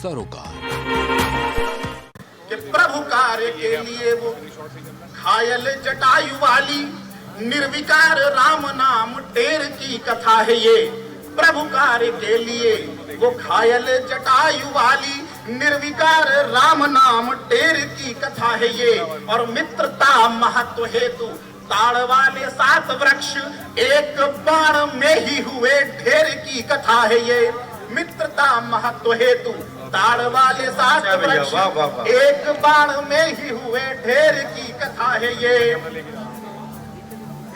सरोकार। कि प्रभु कार्य के लिए वो घायल जटायु वाली निर्विकार राम नाम टेर की कथा है ये। प्रभु कार्य के लिए वो घायल जटायु वाली निर्विकार राम नाम टेर की कथा है ये। और मित्रता महत्व हेतु ताड़ वाले 7 वृक्ष एक बाण में ही हुए ढेर की कथा है ये। मित्रता महत्व हेतु ताड़ वाले 7 वृक्ष एक बाण में ही हुए ढेर की कथा है ये।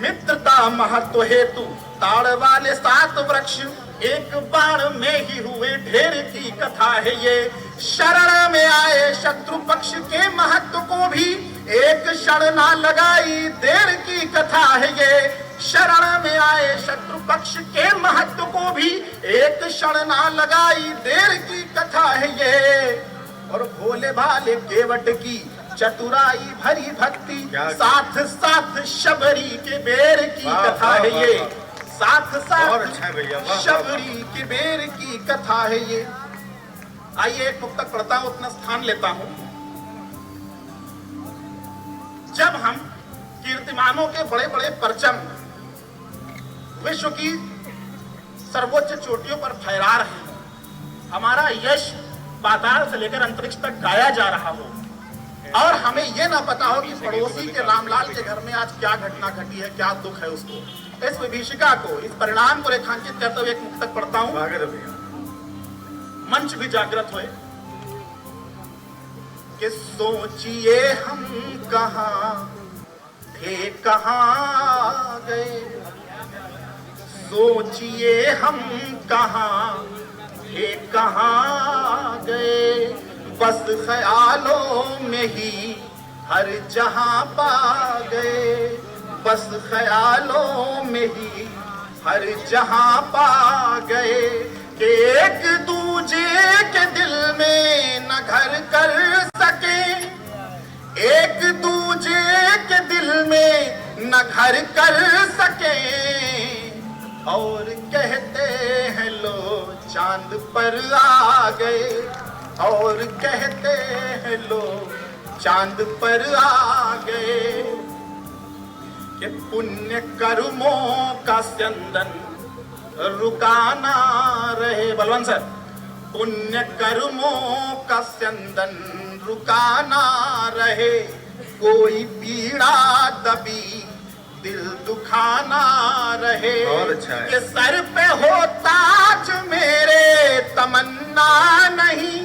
मित्रता महत्व हेतु ताड़ वाले 7 वृक्ष एक बाण में ही हुए ढेर की कथा है ये। शरण में आए शत्रु पक्ष के महत्व को भी एक क्षण ना लगाई देर की कथा है ये। शरण में आए शत्रु पक्ष के महत्व को भी एक क्षण ना लगाई देर की कथा है ये। और भोले भाले केवट की चतुराई भरी भक्ति साथ साथ शबरी के बेर की कथा है ये। साथ साथ शबरी के बेर की कथा है ये। आइए एक मुक्तक पढ़ता हूं, उतना स्थान लेता हूं। जब हम कीर्तिमानों के बड़े बड़े परचम विश्व की सर्वोच्च चोटियों पर फहरा रहे हैं, हमारा यश पाताल से लेकर अंतरिक्ष तक गाया जा रहा हो और हमें यह ना पता हो कि पड़ोसी के रामलाल के घर में आज क्या घटना घटी है, क्या दुख है उसको, इस विभीषिका को, इस परिणाम को रेखांकित करते हुए एक मुक्तक पढ़ता हूं। मंच भी जागृत हुए कि सोचिए हम कहां थे कहां गए। सोचिए हम कहां थे कहां गए। बस ख्यालों में ही हर जहां पा गए। बस ख्यालों में ही हर जहां पा गए। कि एक दूजे के दिल में न घर कर सके। एक दूजे के दिल में न घर कर सके। और कहते हैं लो चांद पर आ गए। और कहते हैं लो चांद पर आ गए। कि पुण्य कर्मों का स्यंदन रुकाना रहे। बलवंत सर, पुण्य कर्मों का स्यंदन रुकाना रहे। कोई पीड़ा दबी दिल दुखाना रहे। कि सर पे हो ताज मेरे तमन्ना नहीं।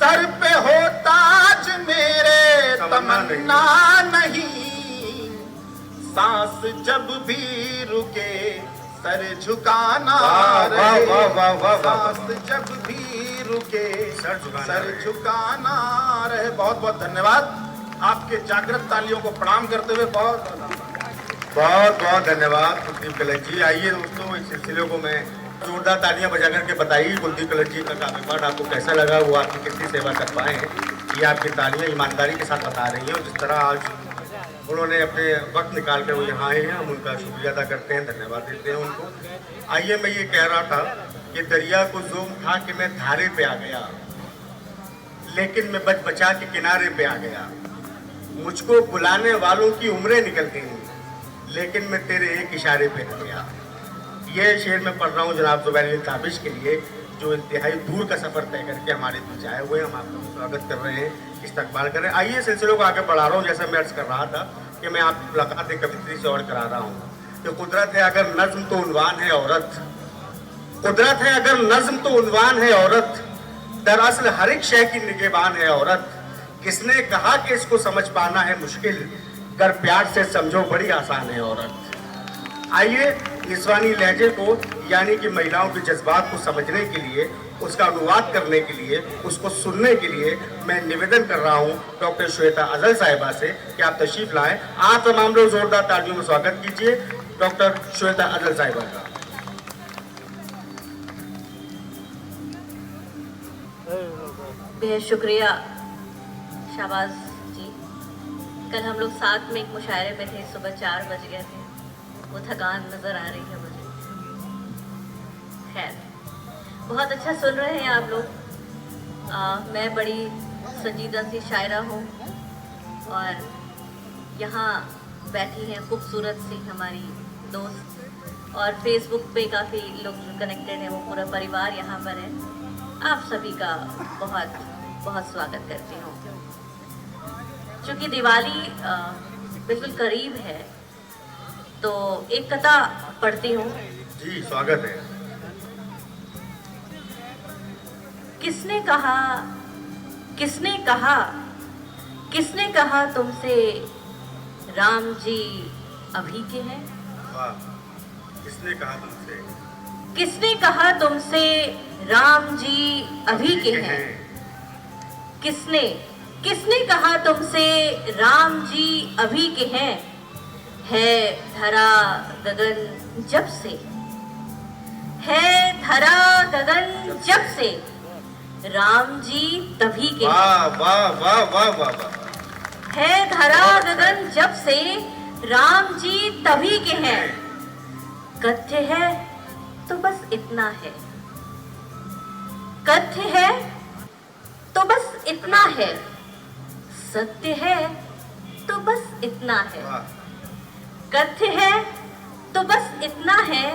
सर पे हो ताज मेरे तमन्ना नहीं। सांस जब भी रुके सर झुकाना रहे। सांस जब भी रुके सर झुकाना रहे। बहुत बहुत धन्यवाद। आपके जागृत तालियों को प्रणाम करते हुए बहुत बहुत धन्यवाद कुलदीप कलश जी। आइए दोस्तों, इस सिलसिले को मैं जोरदार तालियां बजा करके बताइए कुलदीप कलश जी का कार्यकाल आपको कैसा लगा, वो आपकी कितनी सेवा कर पाए हैं, ये आपकी तालियां ईमानदारी के साथ बता रही हैं। और जिस तरह आज उन्होंने अपने वक्त निकाल कर वो यहाँ आए हैं, हम उनका शुक्रिया अदा करते हैं, धन्यवाद देते हैं उनको। आइए, मैं ये कह रहा था कि दरिया को जोम था कि मैं धारे पे आ गया, लेकिन मैं बच बचा के किनारे पे आ गया। मुझको बुलाने वालों की उम्रें निकल गई, लेकिन मैं तेरे एक इशारे पे आ गया। ये शेर मैं पढ़ रहा हूँ जनाब ज़ुबैर ताबिश के लिए, जो इंतहाई दूर का सफ़र तय करके हमारे बीच आए हुए हैं। हम आपका स्वागत कर रहे हैं, इस्तकबाल कर रहे हैं। आइए सिलसिले को आगे बढ़ा रहा हूँ। जैसा मैं अर्ज़ कर रहा था कि मैं आपकी मुलाकात एक कवित्री से और करा रहा हूँ कि कुदरत है अगर नज़्म तो उन्वान है औरत। कुदरत है अगर नज़्म तो उन्वान है औरत। दरअसल हर एक शय की निगहबान है औरत। किसने कहा कि इसको समझ पाना है मुश्किल, कर प्यार से समझो बड़ी आसान है औरत। आइए, निस्वानी लहजे को यानी कि महिलाओं के जज्बात को समझने के लिए, उसका अनुवाद करने के लिए, उसको सुनने के लिए मैं निवेदन कर रहा हूँ डॉक्टर श्वेता अजल साहिबा से कि आप तशरीफ लाएं। आप तमाम लोग जोरदार तालियों में स्वागत कीजिए डॉक्टर श्वेता अजल साहिबा का। बेहद शुक्रिया शाहबाज जी। कल हम लोग साथ में एक मुशायरे में थे, सुबह 4 बज गए थे, वो थकान नज़र आ रही है मुझे। खैर, बहुत अच्छा सुन रहे हैं आप लोग। मैं बड़ी संजीदा सी शायरा हूँ और यहाँ बैठी हैं खूबसूरत सी हमारी दोस्त और फेसबुक पे काफ़ी लोग कनेक्टेड हैं, वो पूरा परिवार यहाँ पर है। आप सभी का बहुत बहुत स्वागत करती हूँ। चूँकि दिवाली बिल्कुल करीब है तो एक कथा पढ़ती हूँ। जी स्वागत है। किसने कहा किसने कहा किसने कहा तुमसे राम जी अभी के हैं? वाह, किसने कहा तुमसे? किसने कहा तुमसे राम जी अभी के हैं? किसने किसने कहा तुमसे राम जी अभी के हैं? है धरा गगन जब से, है धरा गगन जब से राम जी तभी के हैं। वाह वाह वाह वाह वाह वाह। है धरा गगन जब से राम जी तभी के हैं। कथ्य है तो बस इतना है, कथ्य है तो बस इतना है, सत्य है तो बस इतना है। वाह, कथ्य है तो बस इतना है,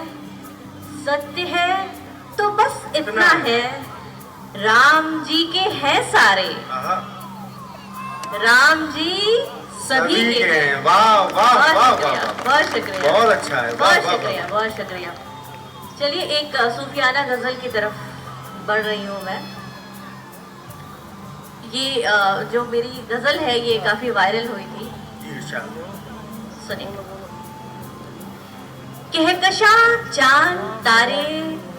सत्य है तो बस इतना है। राम जी के हैं सारे, आहा, राम जी सभी के हैं। वाह वाह वाह वाह बहुत शुक्रिया, वाह, बहुत शुक्रिया, बहुत अच्छा है। वाह बहुत वाह शुक्रिया, वाह। बहुत शुक्रिया। चलिए एक सूफियाना गजल की तरफ बढ़ रही हूँ मैं। ये जो मेरी गजल है ये काफी वायरल हुई थी, जी इरशाद। सुनिए। कहकशा चांद तारे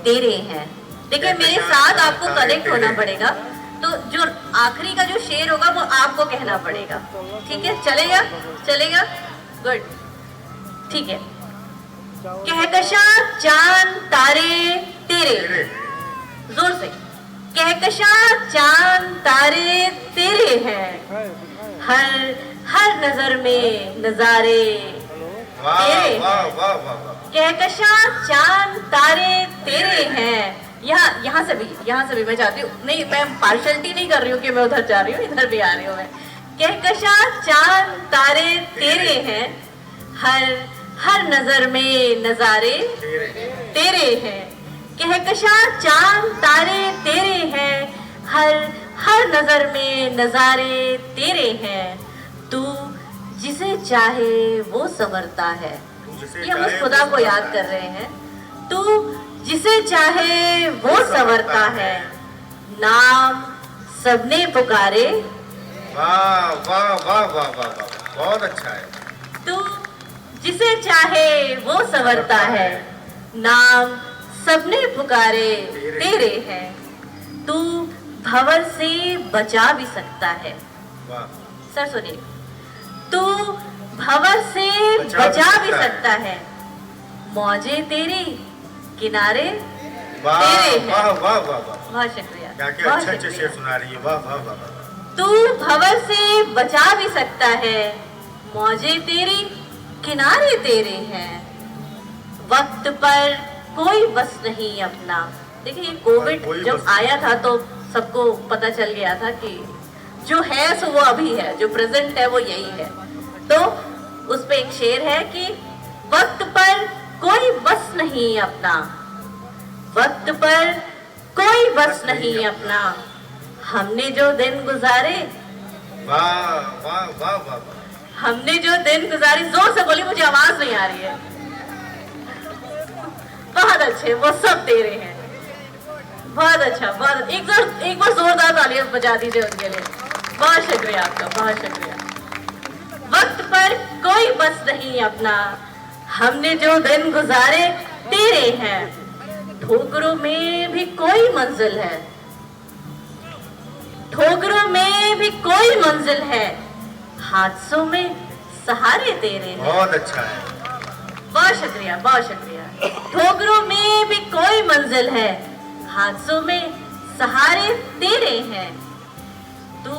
तेरे हैं। देखिए मेरे साथ आपको कनेक्ट होना पड़ेगा, तो जो आखिरी का जो शेर होगा वो आपको कहना पड़ेगा, ठीक है? चलेगा चलेगा, गुड, ठीक है। कहकशा चांद तारे तेरे, जोर से। कहकशा चांद तारे तेरे हैं, हर हर नजर में नजारे वाह तेरे वाह हैं। वाह वाह वाह। कहकशा चांद तारे तेरे हैं। यहाँ से भी मैं चाहती हूँ, नहीं मैं पार्शलिटी नहीं कर रही हूँ कि मैं उधर जा रही हूँ, इधर भी आ रही हूँ मैं। कहकशा चांद तारे तेरे हैं, हर हर नजर में नजारे तेरे हैं। कहकशा चांद तारे तेरे हैं, हर हर नजर में नजारे तेरे हैं। तू जिसे चाहे वो संवरता है। ये हम उस खुदा को याद कर रहे हैं। तू जिसे चाहे वो संवरता है, नाम सबने पुकारे। वाह वाह वाह वाह वाह वाह, बहुत अच्छा है। तू जिसे चाहे वो संवरता है, नाम सबने पुकारे तेरे हैं। तू भंवर से बचा भी सकता है। वाह, सर सुनिए। तू भंवर से बचा भी सकता है, मौजे तेरी किनारे वाह तेरे हैं। वाह वाह वाह वाह। बहुत शुक्रिया, क्या क्या बहुत अच्छे अच्छे शुक्रिया। शेर सुना रही है। वाह वाह वाह वाह। तू भंवर से बचा भी सकता है, मौजे तेरी किनारे तेरे हैं। वक्त पर कोई बस नहीं अपना। देखिए कोविड कोई जब बस आया था तो सबको पता चल गया था कि जो है सो वो अभी है, जो प्रेजेंट है वो यही है। तो उस पे एक शेर है कि वक्त पर कोई बस नहीं अपना, वक्त पर कोई बस नहीं अपना, हमने जो दिन गुजारे। वाह वाह वाह वाह वाह। हमने जो दिन गुजारे, जोर से बोली, मुझे आवाज नहीं आ रही है। बहुत अच्छे, वो सब तेरे हैं। बहुत अच्छा, बहुत एक बार जोरदार तालियां बजा दीजिए उनके लिए। बहुत शुक्रिया आपका, बहुत शुक्रिया। वक्त पर कोई बस नहीं अपना, हमने जो दिन गुजारे तेरे हैं। ठोकरों में भी कोई मंजिल है, ठोकरों में भी कोई मंजिल है, हादसों में सहारे तेरे हैं। बहुत अच्छा है। बहुत शुक्रिया, बहुत शुक्रिया। ठोकरों में भी कोई मंजिल है, हादसों में सहारे तेरे हैं। तू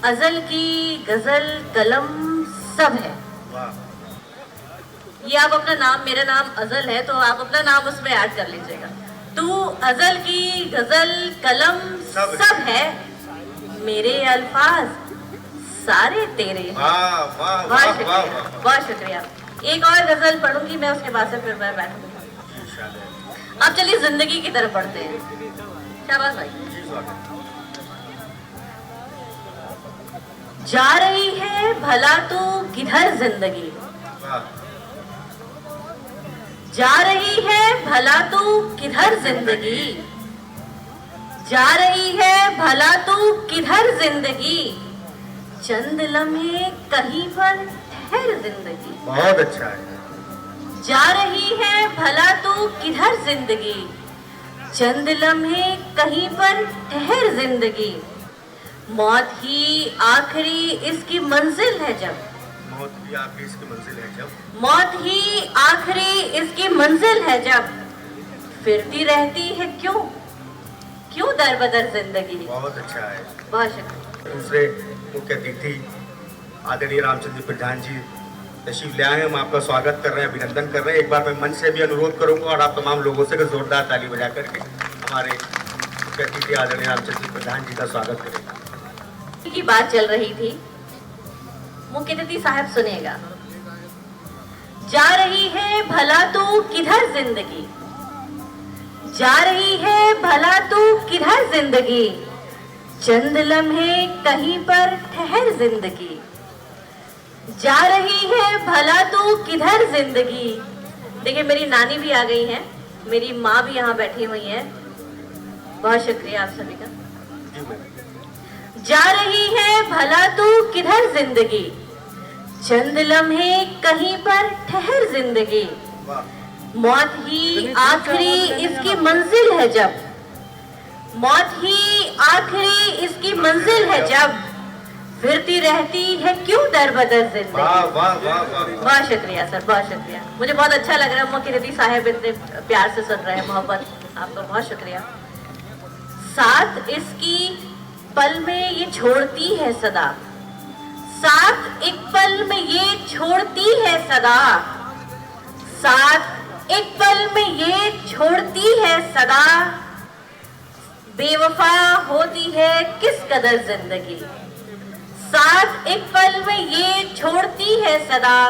अजल की गजल कलम सब है। वाह, ये आप अपना नाम, मेरा नाम अजल है तो आप अपना नाम उसमें ऐड कर लीजिएगा। तू अजल की गजल कलम सब है, मेरे अल्फाज सारे तेरे हैं। वाह वाह वाह वाह वाह। बहुत शुक्रिया। एक और गजल पढ़ूंगी मैं, उसके बाद से फिर मैं बैठूंगी। अब चलिए जिंदगी की तरफ बढ़ते हैं। शाबाश भाई। जा रही है भला तू किधर जिंदगी, जा रही है भला तू किधर जिंदगी, जा रही है भला तू किधर जिंदगी, चंद लम्हे कहीं पर ठहर जिंदगी। बहुत अच्छा है। जा रही है भला तू किधर जिंदगी, चंद लम्हे कहीं पर ठहर जिंदगी, मौत ही आखिरी इसकी मंजिल है जब, मौत ही आखिरी इसकी मंजिल है जब, मौत ही आखिरी इसकी मंजिल है जब, फिरती रहती है क्यों क्यों दर बदर जिंदगी। बहुत अच्छा है। बहुत शुक्रिया। दूसरे मुख्य अतिथि आदरणीय रामचंद्र प्रधान जी तशरीफ ले आए हैं, हम आपका स्वागत कर रहे हैं, अभिनंदन कर रहे हैं। एक बार मैं मंच से भी अनुरोध करूंगा और आप तमाम लोगों से जोरदार ताली बजा करके हमारे मुख्य अतिथि आदरणीय रामचंद्र प्रधान जी का स्वागत करेंगे। की बात चल रही थी, मुख्य अतिथि साहब सुनेगा। जा रही है भला तू किधर जिंदगी, जा रही है भला तू किधर जिंदगी, चंद लम्हे कहीं पर ठहर जिंदगी, जा रही है भला तू किधर जिंदगी। देखिए मेरी नानी भी आ गई हैं, मेरी माँ भी यहाँ बैठी हुई है। बहुत शुक्रिया आप सभी का। जा रही है भला तू किधर जिंदगी, चंद लम्हे कहीं पर ठहर जिंदगी, मौत ही आखिरी इसकी मंजिल है जब, मौत ही आखिरी इसकी मंजिल है जब, फिरती रहती है क्यों दर बदर जिंदगी। वाह वाह वाह वाह। बहुत शुक्रिया सर, बहुत शुक्रिया। मुझे बहुत अच्छा लग रहा है, मुख्य अतिथि साहब इतने प्यार से सुन रहे हैं, मोहब्बत, आपका बहुत शुक्रिया। साथ इसकी पल में ये छोड़ती है सदा, साथ एक पल में ये छोड़ती है सदा, साथ एक पल में ये छोड़ती है सदा, बेवफा होती है किस कदर जिंदगी, साथ एक पल में ये छोड़ती है सदा,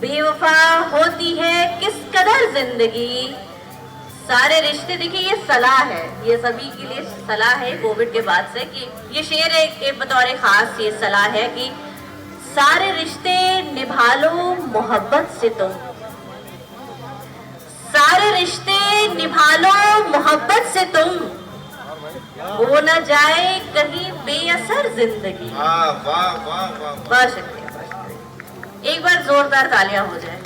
बेवफा होती है किस कदर जिंदगी। सारे रिश्ते, देखिए ये सलाह है, ये सभी के लिए सलाह है कोविड के बाद से, कि ये शेर एक बतौर खास ये सलाह है कि सारे रिश्ते निभा लो मोहब्बत से तुम, सारे रिश्ते निभा लो मोहब्बत से तुम, हो न जाए कहीं बेअसर जिंदगी। वाह वाह वाह वाह। बहुत शुक्रिया। एक बार जोरदार तालियां हो जाए,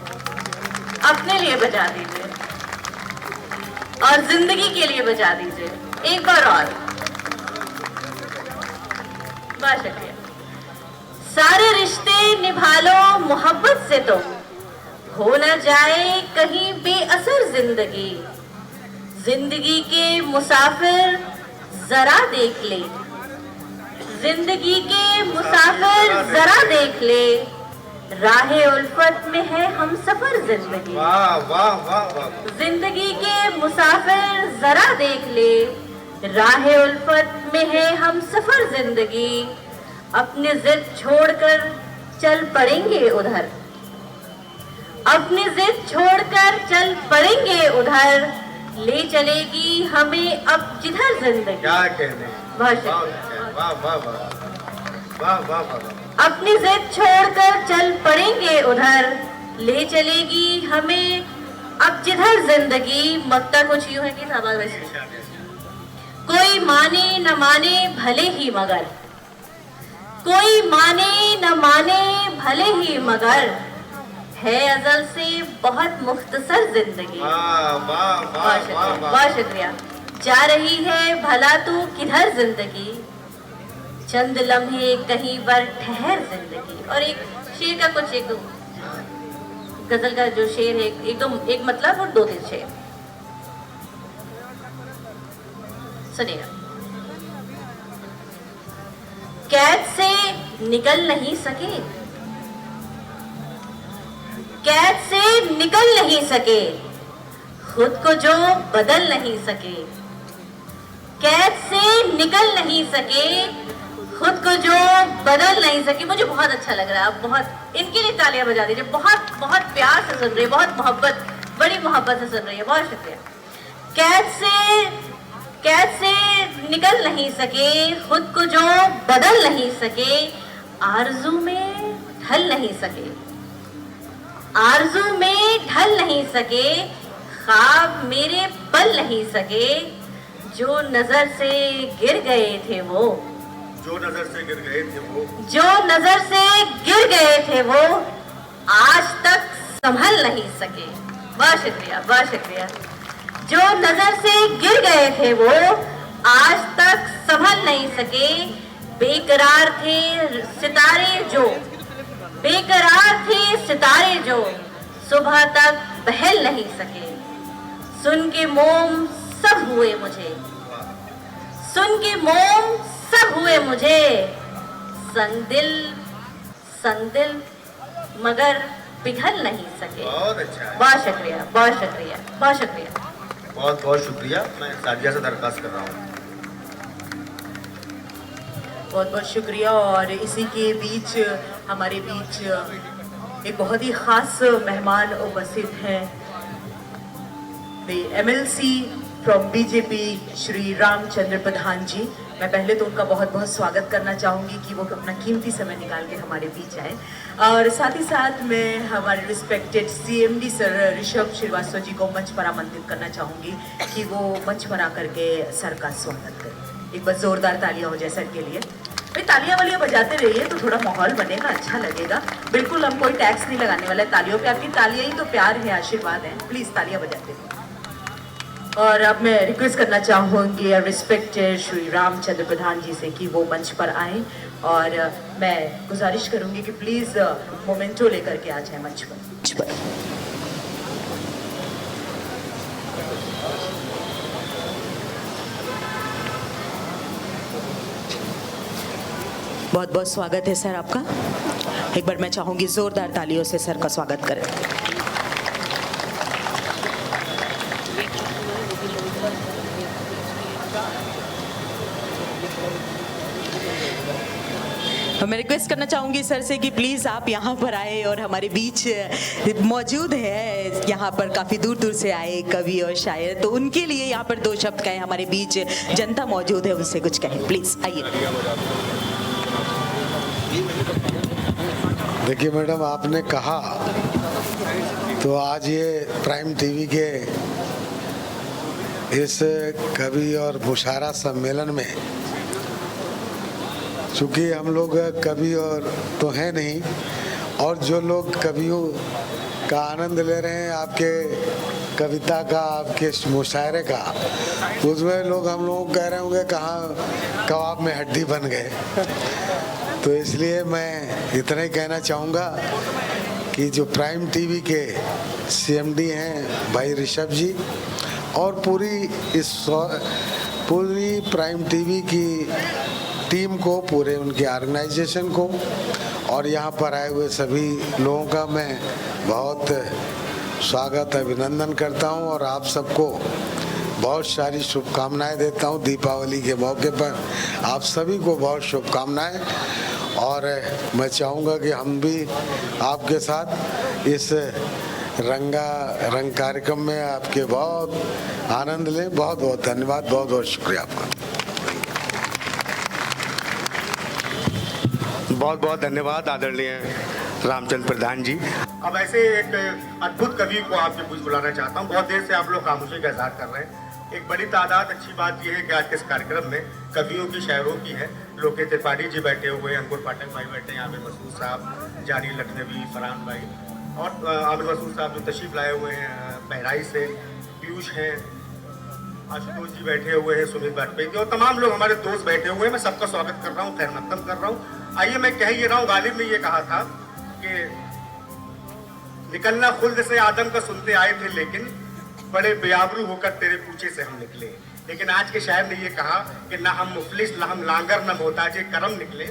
अपने लिए बजा दीजिए और जिंदगी के लिए बजा दीजिए, एक बार और। बहुत शुक्रिया। सारे रिश्ते निभा लो मोहब्बत से तुम, हो न जाए कहीं बेअसर जिंदगी, जिंदगी के मुसाफिर जरा देख ले, जिंदगी के मुसाफिर जरा देख ले, राहे उल्फत में है हम सफर जिंदगी। वाह वाह वाह वाह। जिंदगी के मुसाफिर जरा देख ले, राहे उल्फत में है हम सफर जिंदगी, अपनी जिद छोड़कर चल पड़ेंगे उधर, अपनी जिद छोड़कर चल पड़ेंगे उधर, ले चलेगी हमें अब जिधर जिंदगी। क्या कहने। बहुत वाह वाह वाह वाह वाह वाह। अपनी जिद छोड़कर चल पड़ेंगे उधर, ले चलेगी हमें अब जिधर जिंदगी। मक्ता कुछ यूं है कि कोई माने न माने भले ही मगर, कोई माने न माने भले ही मगर, है अजल से बहुत मुख्तसर जिंदगी। बहुत शुक्रिया। जा रही है भला तू किधर जिंदगी, चंद लम्हे कहीं पर ठहर जिंदगी। और एक शेर का कुछ एक दो गजल का जो शेर है, एक मतलब और दो तीन शेर सुनिएगा। कैद से निकल नहीं सके, कैद से निकल नहीं सके, खुद को जो बदल नहीं सके, कैद से निकल नहीं सके, खुद को जो बदल नहीं सके। मुझे बहुत अच्छा लग रहा है। बहुत इनके लिए तालियां बजा दीजिए। बहुत बहुत प्यार से सुन रही है, बहुत मोहब्बत, बड़ी मोहब्बत से सुन रही है। बहुत शुक्रिया। कैद से निकल नहीं सके, खुद को जो बदल नहीं सके, आरज़ू में ढल नहीं सके, आरज़ू में ढल नहीं सके, ख्वाब मेरे पल नहीं सके, जो नजर से गिर गए थे वो, जो नजर से गिर गए थे वो, जो नजर से गिर गए थे वो, आज तक संभल नहीं सके। बहुत शुक्रिया, बहुत शुक्रिया। जो नजर से गिर गए थे वो, आज तक संभल नहीं सके, बेकरार थे सितारे जो, बेकरार थे सितारे जो, सुबह तक पहल नहीं सके। सुन के मोम सब हुए मुझे, सुन के मोम सब हुए मुझे, संग दिल मगर पिघल नहीं सके। बहुत अच्छा है। बहुत शुक्रिया, बहुत शुक्रिया, बहुत शुक्रिया। बहुत बहुत शुक्रिया। मैं सादिया से दरख्वास्त कर रहा हूँ। बहुत बहुत शुक्रिया। और इसी के बीच हमारे बीच एक बहुत ही ख़ास मेहमान उपस्थित हैं, the MLC from BJP Shri Ramchandra Pradhan ji. मैं पहले तो उनका बहुत बहुत स्वागत करना चाहूँगी कि वो अपना कीमती समय निकाल के हमारे बीच आए। और साथ ही साथ मैं हमारे respected CMD sir Rishabh Srivastava ji को मंच पर आमंत्रित करना चाहूँगी कि वो मंच पर आकर के सर का स्वागत करें। एक बार ज़ोरदार तालियां हो जाए सर के लिए। भाई तालियां वालियां बजाते रहिए तो थोड़ा माहौल बनेगा, अच्छा लगेगा। बिल्कुल हम कोई टैक्स नहीं लगाने वाले तालियों पे, आपकी तालियां ही तो प्यार है, आशीर्वाद है। प्लीज़ तालियां बजाते रहिए। और अब मैं रिक्वेस्ट करना चाहूँगी रिस्पेक्टेड श्री रामचंद्र प्रधान जी से कि वो मंच पर आए, और मैं गुजारिश करूँगी कि प्लीज़ मोमेंटो लेकर के आ जाए मंच पर। बहुत बहुत स्वागत है सर आपका। एक बार मैं चाहूँगी ज़ोरदार तालियों से सर का स्वागत करें। मैं रिक्वेस्ट करना चाहूँगी सर से कि प्लीज़ आप यहाँ पर आए, और हमारे बीच मौजूद है यहाँ पर काफ़ी दूर दूर से आए कवि और शायर, तो उनके लिए यहाँ पर 2 शब्द कहें। हमारे बीच जनता मौजूद है, उनसे कुछ कहें प्लीज़। आइए। देखिए मैडम, आपने कहा तो आज ये प्राइम टीवी के इस कवि और मुशायरा सम्मेलन में, चूँकि हम लोग कवि और तो हैं नहीं, और जो लोग कवियों का आनंद ले रहे हैं आपके कविता का, आपके मुशायरे का, उसमें लोग हम लोग कह रहे होंगे कहाँ कबाब में हड्डी बन गए। तो इसलिए मैं इतना ही कहना चाहूँगा कि जो प्राइम टीवी के CMD हैं भाई ऋषभ जी, और पूरी प्राइम टीवी की टीम को, पूरे उनके ऑर्गेनाइजेशन को, और यहाँ पर आए हुए सभी लोगों का मैं बहुत स्वागत अभिनंदन करता हूँ, और आप सबको बहुत सारी शुभकामनाएं देता हूँ। दीपावली के मौके पर आप सभी को बहुत शुभकामनाएं, और मैं चाहूँगा कि हम भी आपके साथ इस रंग कार्यक्रम में आपके बहुत आनंद लें। बहुत बहुत धन्यवाद, बहुत बहुत शुक्रिया आपका। बहुत बहुत धन्यवाद आदरणीय रामचंद्र प्रधान जी। अब ऐसे एक अद्भुत कवि को आपके बीच बुलाना चाहता हूँ। बहुत देर से आप लोग खामोशी का इजहार कर रहे हैं। एक बड़ी तादाद, अच्छी बात यह है कि आज के इस कार्यक्रम में कवियों की, शायरों की है। लोकेश त्रिपाठी जी बैठे हुए हैं, अंकुर पाठक भाई बैठे हैं, आमिर मसूद साहब, जानी लखनवी, फरहान भाई, और आमिर मसूद साहब जो तशरीफ लाए हुए हैं बहराइच से, पीयूष हैं, आशुतोष जी बैठे हुए हैं, सुमित वाजपेयी, और तमाम लोग हमारे दोस्त बैठे हुए हैं। मैं सबका स्वागत कर रहा हूँ, खैर मकदम कर रहा हूँ। आइए, मैं कह ये रहा हूँ, गालिब ने ये कहा था कि निकलना खुल्द से आदम का सुनते आए थे, लेकिन बड़े बेआबरू होकर तेरे पूछे से हम निकले। लेकिन आज के शायर ने ये कहा कि ना हम मुफलिस, ना हम लांगर, ना मोहताजे करम निकले,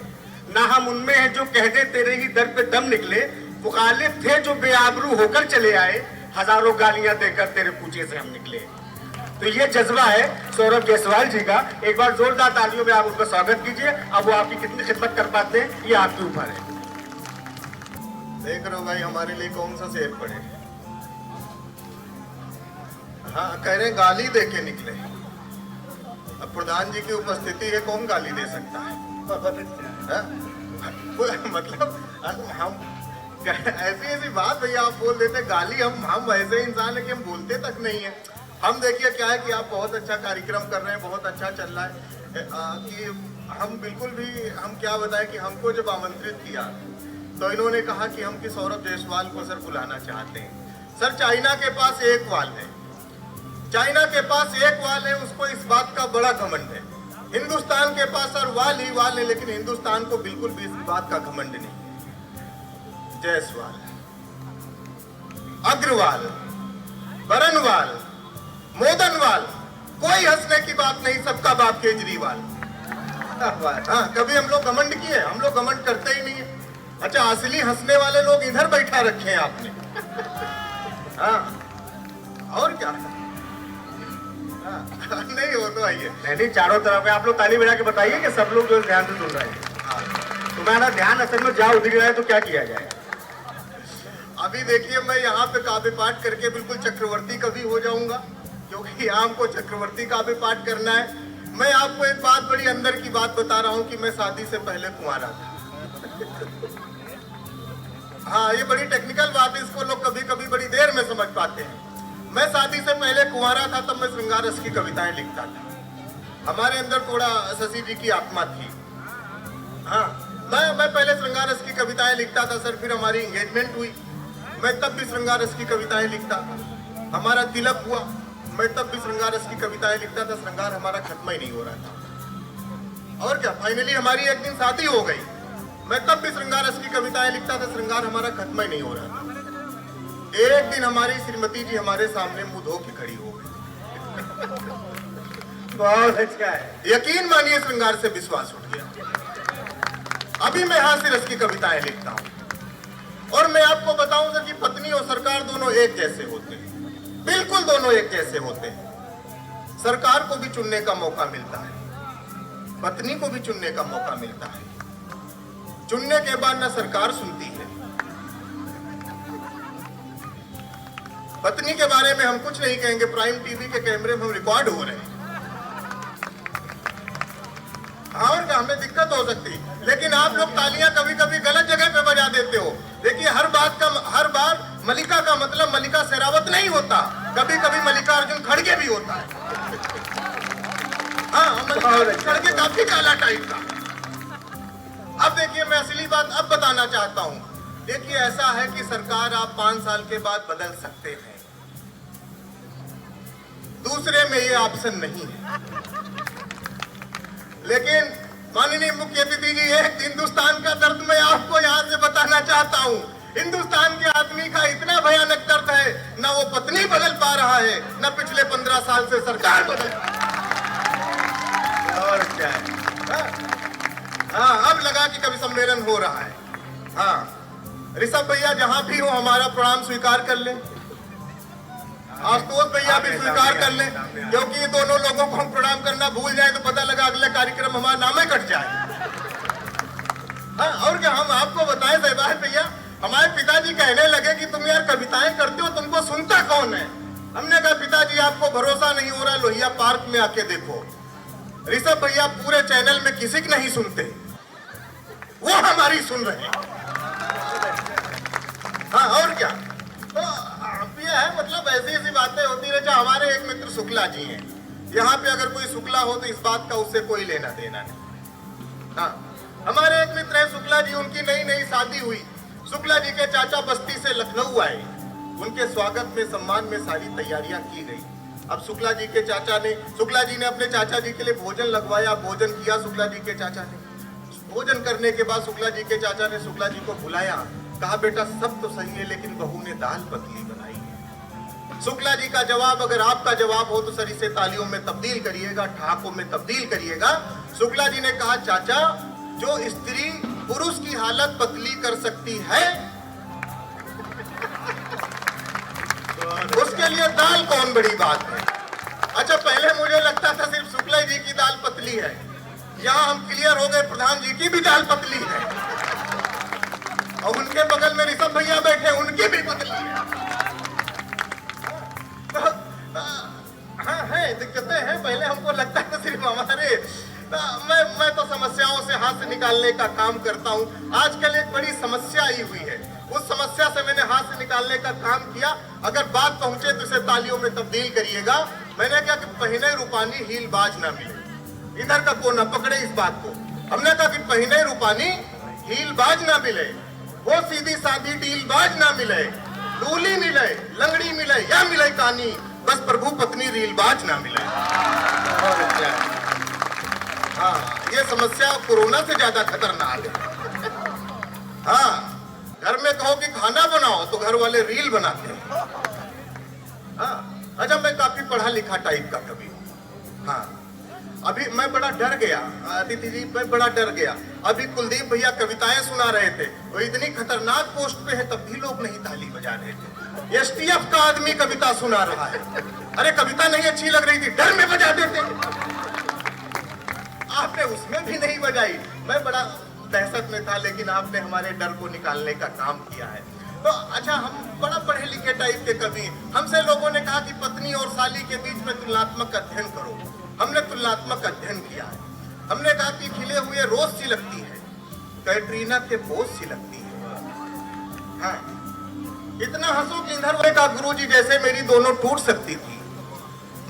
ना हम उनमें हैं जो कह दे तेरे ही दर पे दम निकले। मुखालिफ थे जो बेआबरू होकर चले आए, हजारों गालियां देकर तेरे पूछे से हम निकले। तो ये जज्बा है सौरभ जायसवाल जी का। एक बार जोरदार तालियों में आप उनका स्वागत कीजिए। अब वो आपकी कितनी खिदमत कर पाते हैं ये आपके ऊपर है। देख रहे हो भाई हमारे लिए कौन सा शेर पड़े। हाँ कह रहे गाली दे के निकले। अब प्रधान जी की उपस्थिति है, कौन गाली दे सकता है? हाँ? मतलब हम ऐसी ऐसी बात भैया आप बोल देते। गाली हम ऐसे इंसान है कि हम बोलते तक नहीं है। हम देखिए क्या है कि आप बहुत अच्छा कार्यक्रम कर रहे हैं, बहुत अच्छा चल रहा है कि हम बिल्कुल भी हम क्या बताएं कि हमको जब आमंत्रित किया तो इन्होंने कहा कि हम कि सौरभ जायसवाल को सर बुलाना चाहते हैं। सर चाइना के पास एक वाल है, चाइना के पास एक वाल है, उसको इस बात का बड़ा घमंड है। हिंदुस्तान के पास सर वाल ही वाल है, लेकिन हिंदुस्तान को बिल्कुल भी इस बात का घमंड नहीं। जायसवाल, अग्रवाल, बरनवाल, मोदनवाल, कोई हंसने की बात नहीं, सबका बाप केजरीवाल। हाँ कभी हम लोग घमंड किए? हम लोग घमंड करते ही नहीं है। अच्छा असली हंसने वाले लोग इधर बैठा रखे हैं आपने। हाँ और क्या? हाँ, नहीं हो तो आइए। नहीं चारों तरफ आप लोग ताली बजा के बताइए कि सब लोग जो ध्यान से सुन रहे हैं। तुम्हारा ध्यान असल में जहाँ उधर है तो क्या किया जाए? अभी देखिए मैं यहाँ पे काव्य पाठ करके बिल्कुल चक्रवर्ती कवि हो जाऊंगा, क्योंकि यहाँ हमको चक्रवर्ती काव्य पाठ करना है। मैं आपको एक बात बड़ी अंदर की बात बता रहा हूँ कि मैं शादी से पहले कुंवारा था। हाँ ये बड़ी टेक्निकल बात है, इसको लोग कभी कभी बड़ी देर में समझ पाते हैं। मैं शादी से पहले कुंवारा था, तब मैं श्रृंगार रस की कविताएं लिखता था। हमारे अंदर थोड़ा शशि जी की आत्मा थी। हाँ मैं पहले श्रृंगार रस की कविताएं लिखता था सर। फिर हमारी एंगेजमेंट हुई, मैं तब भी श्रृंगार रस की कविताएं लिखता था। हमारा तिलक हुआ, मैं तब भी श्रृंगार रस की कविताएं लिखता था। श्रृंगार हमारा खत्म ही नहीं हो रहा था। और क्या फाइनली हमारी एक दिन शादी हो गई, मैं तब भी श्रृंगार रस की कविताएं लिखता था। श्रृंगार हमारा खत्म ही नहीं हो रहा था। एक दिन हमारी श्रीमती जी हमारे सामने मुंह धो के खड़ी हो गई। बहुत अच्छा है। यकीन मानिए श्रृंगार से विश्वास उठ गया। अभी मैं हास्य रस की कविताएं लिखता हूं। और मैं आपको बताऊं सर कि पत्नी और सरकार दोनों एक जैसे होते हैं, बिल्कुल दोनों एक जैसे होते हैं। सरकार को भी चुनने का मौका मिलता है, पत्नी को भी चुनने का मौका मिलता है। चुनने के बाद ना सरकार सुनती है। पत्नी के बारे में हम कुछ नहीं कहेंगे, प्राइम टीवी के कैमरे में हम रिकॉर्ड हो रहे हैं। और क्या हमें दिक्कत हो सकती, लेकिन आप लोग तालियां कभी कभी गलत जगह पे बजा देते हो। देखिए हर बार मलिका का मतलब मलिका शेरावत नहीं होता, कभी कभी मल्लिकार्जुन खड़गे भी होता है। हाँ मल्लिकार्जुन खड़गे काफी काला टाइप का। अब देखिए मैं असली बात अब बताना चाहता हूं। देखिए ऐसा है कि सरकार आप 5 साल के बाद बदल सकते हैं, दूसरे में ये ऑप्शन नहीं है। लेकिन माननीय मुख्य अतिथि जी, एक हिंदुस्तान का दर्द मैं आपको यहाँ से बताना चाहता हूँ। हिंदुस्तान के आदमी का इतना भयानक दर्द है, ना वो पत्नी बदल पा रहा है, ना पिछले 15 साल से सरकार बदल पा रही है। और क्या है? हाँ अब लगा कि कभी सम्मेलन हो रहा है। हाँ ऋषभ भैया जहां भी हो हमारा प्रणाम स्वीकार कर ले, आशुतोष भैया भी स्वीकार कर ले, क्योंकि ये दोनों लोगों को हम प्रणाम करना भूल जाए तो पता लगा अगले कार्यक्रम हमारा नाम ही कट जाए। हाँ और क्या हम आपको बताएं सहबाज भैया, हमारे पिताजी कहने लगे कि तुम यार कविताएं करते हो, तुमको सुनता कौन है? हमने कहा पिताजी आपको भरोसा नहीं हो रहा, लोहिया पार्क में आके देखो। ऋषभ भैया पूरे चैनल में किसी की नहीं सुनते, वो हमारी सुन रहे हैं। हाँ और क्या? तो ये है मतलब ऐसी ऐसी बातें होती रहे। हमारे एक मित्र शुक्ला जी हैं, यहाँ पे अगर कोई शुक्ला हो तो इस बात का उससे कोई लेना देना नहीं। हाँ हमारे एक मित्र हैं शुक्ला जी, उनकी नई नई शादी हुई। शुक्ला जी के चाचा बस्ती से लखनऊ आए, उनके स्वागत में सम्मान में सारी तैयारियां की गई। अब शुक्ला जी ने अपने चाचा जी के लिए भोजन लगवाया, भोजन किया शुक्ला जी के चाचा ने। भोजन करने के बाद शुक्ला जी के चाचा ने शुक्ला जी को बुलाया, कहा बेटा सब तो सही है लेकिन बहू ने दाल पतली बनाई है। शुक्ला जी का जवाब अगर आपका जवाब हो तो सर इसे तालियों में तब्दील करिएगा, ठहाकों में तब्दील करिएगा। शुक्ला जी ने कहा चाचा, जो स्त्री पुरुष की हालत पतली कर सकती है उसके लिए दाल कौन बड़ी बात है। अच्छा, पहले मुझे लगता था सिर्फ शुक्ला जी की दाल पतली है, यहाँ हम क्लियर हो गए प्रधान जी की भी दाल पतली है, और उनके बगल में ऋषभ भैया बैठे, उनकी भी पतली है। हाँ है, दिक्कतें हैं। पहले हमको लगता है सिर्फ हमारे, मैं तो समस्याओं से हाथ से निकालने का काम करता हूँ। आजकल एक बड़ी समस्या आई हुई है, उस समस्या से मैंने हाथ से निकालने का काम किया। अगर बात पहुंचे तो इसे तालियों में तब्दील करिएगा। मैंने कहा कि पहिने रूपानी हील बाज ना मिले, इधर का कोना पकड़े इस बात को। हमने कहा कि पहिने रूपानी हील बाज ना मिले, वो सीधी साधी डील बाज ना मिले, लूली मिले, लंगड़ी मिले या मिले कानी, बस प्रभु पत्नी रीलबाज ना मिले। हाँ, ये समस्या कोरोना से ज्यादा खतरनाक है। हाँ, घर में कहो कि खाना बनाओ तो घर वाले रील बनाते हैं। हाँ, अच्छा, मैं काफी पढ़ा लिखा टाइप का कवि हूँ। हाँ, अभी मैं बड़ा डर गया, अदिति जी, मैं बड़ा डर गया। अभी कुलदीप भैया कविताएं सुना रहे थे, वो इतनी खतरनाक पोस्ट पे है तब भी लोग नहीं ताली बजा रहे थे। एसटीएफ का आदमी कविता सुना रहा है, अरे कविता नहीं अच्छी लग रही थी, डर में बजा देते। आपने उसमें भी नहीं बजाई, मैं बड़ा दहशत में था, लेकिन आपने हमारे डर को निकालने का काम किया है। तो अच्छा, हम बड़ा पढ़े लिखे टाइप के कवि, हमसे लोगों ने कहा कि पत्नी और साली के बीच में तुलनात्मक अध्ययन करो। हमने तुलनात्मक अध्ययन किया है। हमने कहा कि खिले हुए रोज सी लगती है, कैटरीना के पोज सी लगती है। हाँ, इतना हंसो कि इधर का गुरुजी जैसे मेरी दोनों टूट सकती थी,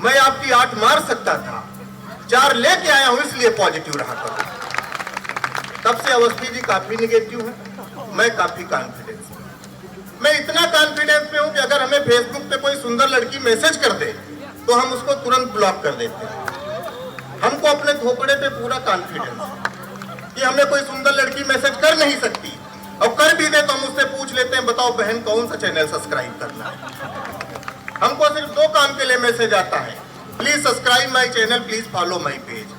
मैं आपकी 8 मार सकता था, 4 लेके आया हूं इसलिए पॉजिटिव रहा करो। तब से अवस्थी जी काफी निगेटिव है, मैं काफी कॉन्फिडेंस में। मैं इतना कॉन्फिडेंस में हूं कि अगर हमें फेसबुक पे कोई सुंदर लड़की मैसेज कर दे तो हम उसको तुरंत ब्लॉक कर देते हैं। हमको अपने घोपड़े पे पूरा कॉन्फिडेंस है कि हमें कोई सुंदर लड़की मैसेज कर नहीं सकती, और कर भी दे तो हम उससे पूछ लेते हैं, बताओ बहन कौन सा चैनल सब्सक्राइब करना है। हमको सिर्फ 2 काम के लिए मैसेज आता है, please subscribe my channel, please follow my page.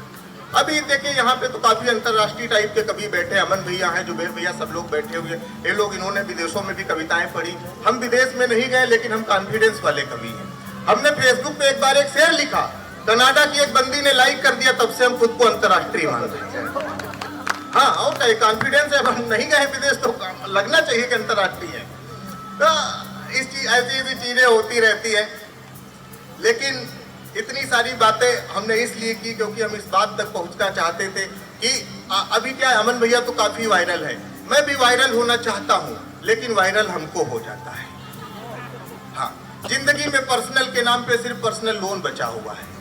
अभी देखिए यहाँ पे तो काफी अंतरराष्ट्रीय टाइप के कवि बैठे, अमन भैया हैं, जुबेर भैया, सब लोग बैठे हुए। ये लोग, इन्होंने विदेशों में भी कविताएं पढ़ी। हम विदेश में नहीं गए, लेकिन हम कॉन्फिडेंस वाले कवि हैं। हमने फेसबुक पे एक बार एक शेर लिखा, कनाडा की एक बंदी ने लाइक कर दिया, तब से हम खुद को अंतरराष्ट्रीय मान रहे हैं। हाँ, और क्या कॉन्फिडेंस है, हम नहीं गए विदेश तो लगना चाहिए कि अंतरराष्ट्रीय है। तो ऐसी चीजें होती रहती है, लेकिन इतनी सारी बातें हमने इसलिए की क्योंकि हम इस बात तक पहुंचना चाहते थे कि अभी क्या है, अमन भैया तो काफी वायरल है, मैं भी वायरल होना चाहता हूं, लेकिन वायरल हमको हो जाता है। हाँ, जिंदगी में पर्सनल के नाम पे सिर्फ पर्सनल लोन बचा हुआ है।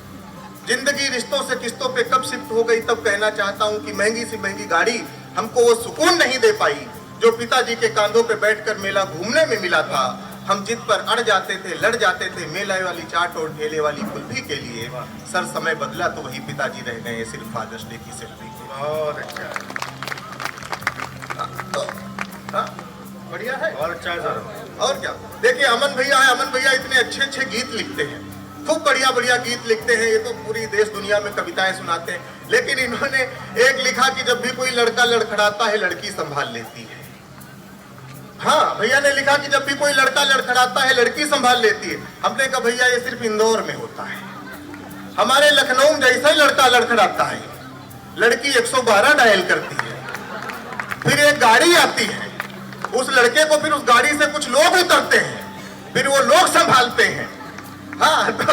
जिंदगी रिश्तों से किस्तों पे कब शिफ्ट हो गई, तब कहना चाहता हूं कि महंगी सी महंगी गाड़ी हमको वो सुकून नहीं दे पाई जो पिताजी के कांधों पे बैठकर मेला घूमने में मिला था। हम जिद पर अड़ जाते थे, लड़ जाते थे, मेला वाली चाट और ठेले वाली कुल्फी के लिए। सर समय बदला तो वही पिताजी रह गए सिर्फ फादर्स डे की सेल्फी के। बहुत अच्छा, तो बढ़िया है, और अच्छा सर। और क्या, देखिए अमन भैया है, अमन भैया इतने अच्छे अच्छे गीत लिखते हैं, खूब बढ़िया बढ़िया गीत लिखते हैं। ये तो पूरी देश दुनिया में कविताएं सुनाते हैं, लेकिन इन्होंने एक लिखा कि जब भी कोई लड़का लड़खड़ाता है लड़की संभाल लेती है। हाँ, भैया ने लिखा कि जब भी कोई लड़का लड़खड़ाता है लड़की संभाल लेती है। हमने कहा भैया ये सिर्फ इंदौर में होता है, हमारे लखनऊ में जैसा ही लड़का लड़खड़ाता है लड़की 112 डायल करती है, फिर एक गाड़ी आती है, उस लड़के को फिर उस गाड़ी से कुछ लोग उतरते हैं, फिर वो लोग संभालते हैं। हाँ, तो